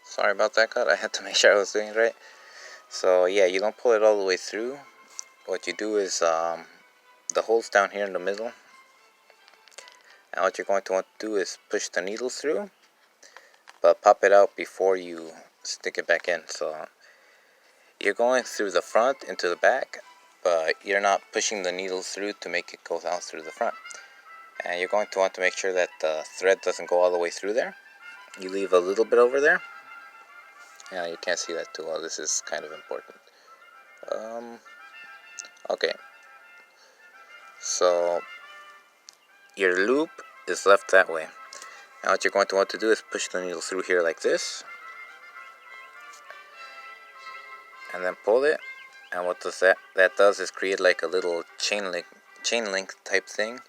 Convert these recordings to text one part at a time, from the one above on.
Sorry about that cut. I had to make sure I was doing it right. So yeah, you don't pull it all the way through. What you do is the hole's down here in the middle. And what you're going to want to do is push the needle through, but pop it out before you stick it back in. So you're going through the front into the back, but you're not pushing the needle through to make it go out through the front. And you're going to want to make sure that the thread doesn't go all the way through there. You leave a little bit over there. Yeah, you can't see that too well. This is kind of important. Okay. So your loop is left that way. Now what you're going to want to do is push the needle through here like this, and then pull it. And what does that does is create like a little chain link type thing.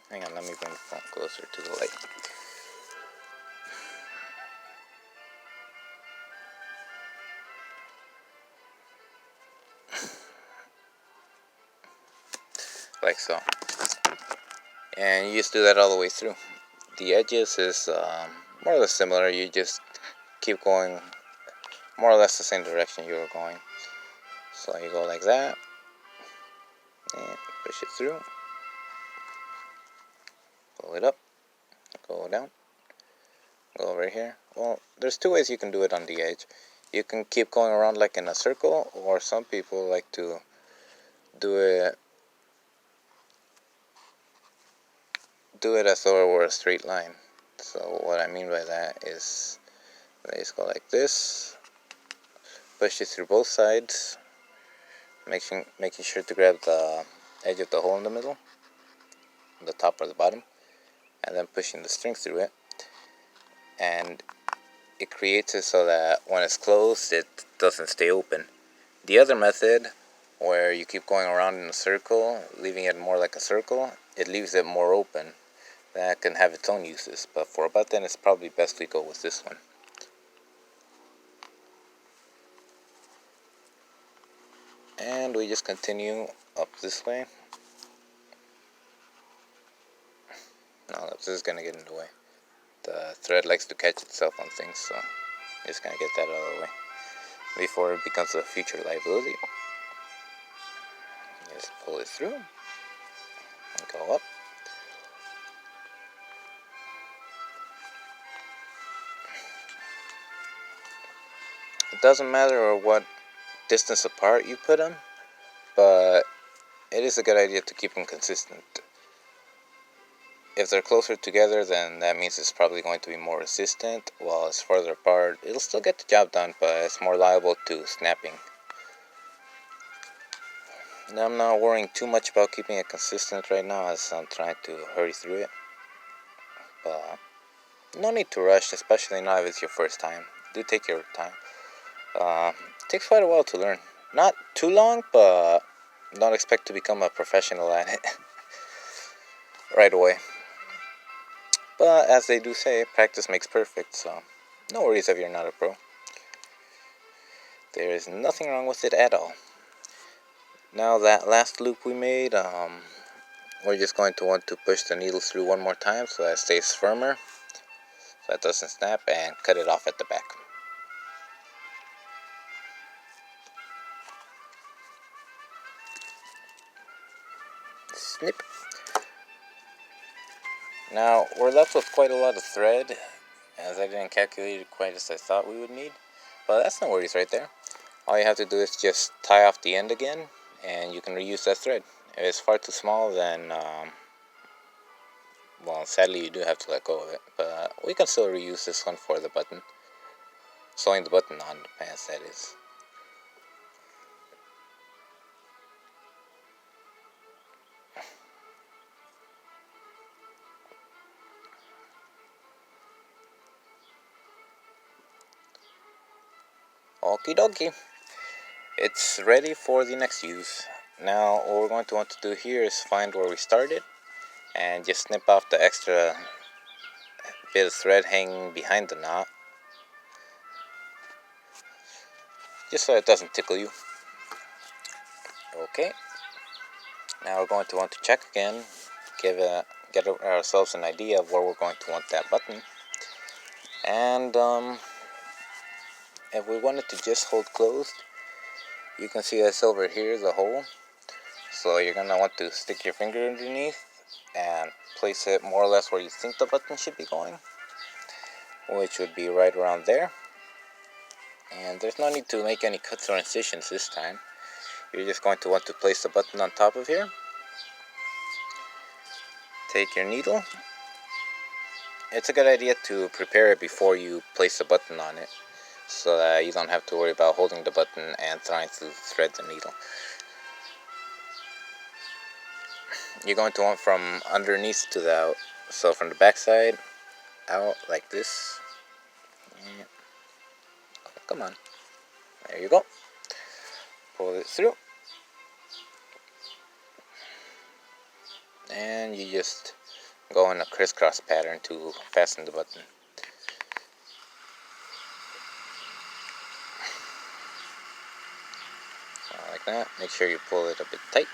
Hang on, let me bring the phone closer to the light. Like so. And you just do that all the way through. The edges is more or less similar. You just keep going more or less the same direction you were going. So you go like that, and push it through, pull it up, go down, go over here. Well, there's two ways you can do it on the edge. You can keep going around like in a circle, or some people like to do it as though it were a straight line. So what I mean by that is, let's go like this, push it through both sides, making sure to grab the edge of the hole in the middle, the top or the bottom, and then pushing the string through it. And it creates it so that when it's closed, it doesn't stay open. The other method, where you keep going around in a circle, leaving it more like a circle, it leaves it more open. That can have its own uses, but for a button, it's probably best we go with this one. And we just continue up this way. No, this is going to get in the way. The thread likes to catch itself on things, so just going to get that out of the way before it becomes a future liability. Just pull it through and go up. It doesn't matter what distance apart you put them, but it is a good idea to keep them consistent. If they're closer together, then that means it's probably going to be more resistant, while it's farther apart, it'll still get the job done, but it's more liable to snapping. Now, I'm not worrying too much about keeping it consistent right now, as I'm trying to hurry through it. But no need to rush, especially not if it's your first time. Do take your time. It takes quite a while to learn. Not too long, but don't expect to become a professional at it right away. But as they do say, practice makes perfect, so no worries if you're not a pro. There is nothing wrong with it at all. Now that last loop we made, we're just going to want to push the needle through one more time so that it stays firmer, so that doesn't snap, and cut it off at the back. Snip. Now we're left with quite a lot of thread, as I didn't calculate it quite as I thought we would need, but that's no worries right there. All you have to do is just tie off the end again, and you can reuse that thread. If it's far too small, then well, sadly you do have to let go of it, but we can still reuse this one for the button. Sewing the button on the pants, that is. Okie dokie. It's ready for the next use. Now what we're going to want to do here is find where we started and just snip off the extra bit of thread hanging behind the knot, just so it doesn't tickle you. Okay. Now we're going to want to check again, get ourselves an idea of where we're going to want that button, And if we want it to just hold closed, you can see this over here is a hole. So you're going to want to stick your finger underneath and place it more or less where you think the button should be going, which would be right around there. And there's no need to make any cuts or incisions this time. You're just going to want to place the button on top of here. Take your needle. It's a good idea to prepare it before you place the button on it, so that you don't have to worry about holding the button and trying to thread the needle. You're going to want from underneath to the out. So from the back side out like this. Come on. There you go. Pull it through. And you just go in a crisscross pattern to fasten the button. Like that. Make sure you pull it a bit tight.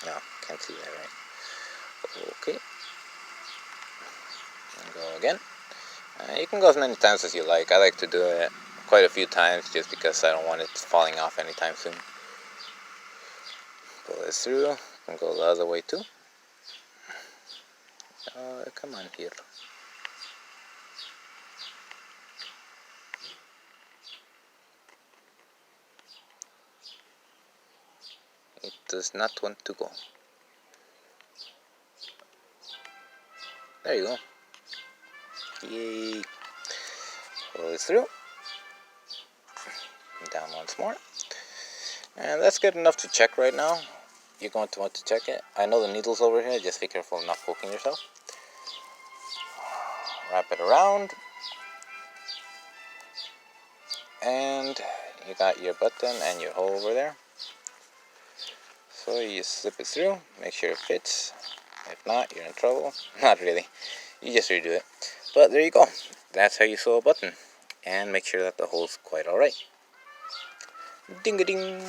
No, can't see that right. Okay. And go again. You can go as many times as you like. I like to do it quite a few times just because I don't want it falling off anytime soon. Pull this through. And go the other way too. Come on here. It does not want to go. There you go. Yay. Pull this through. Down once more. And that's good enough to check right now. You're going to want to check it. I know the needle's over here, just be careful of not poking yourself. Wrap it around. And you got your button and your hole over there. So you just slip it through, make sure it fits. If not, you're in trouble. Not really. You just redo it. But there you go. That's how you sew a button. And make sure that the hole's quite alright. Ding-a-ding.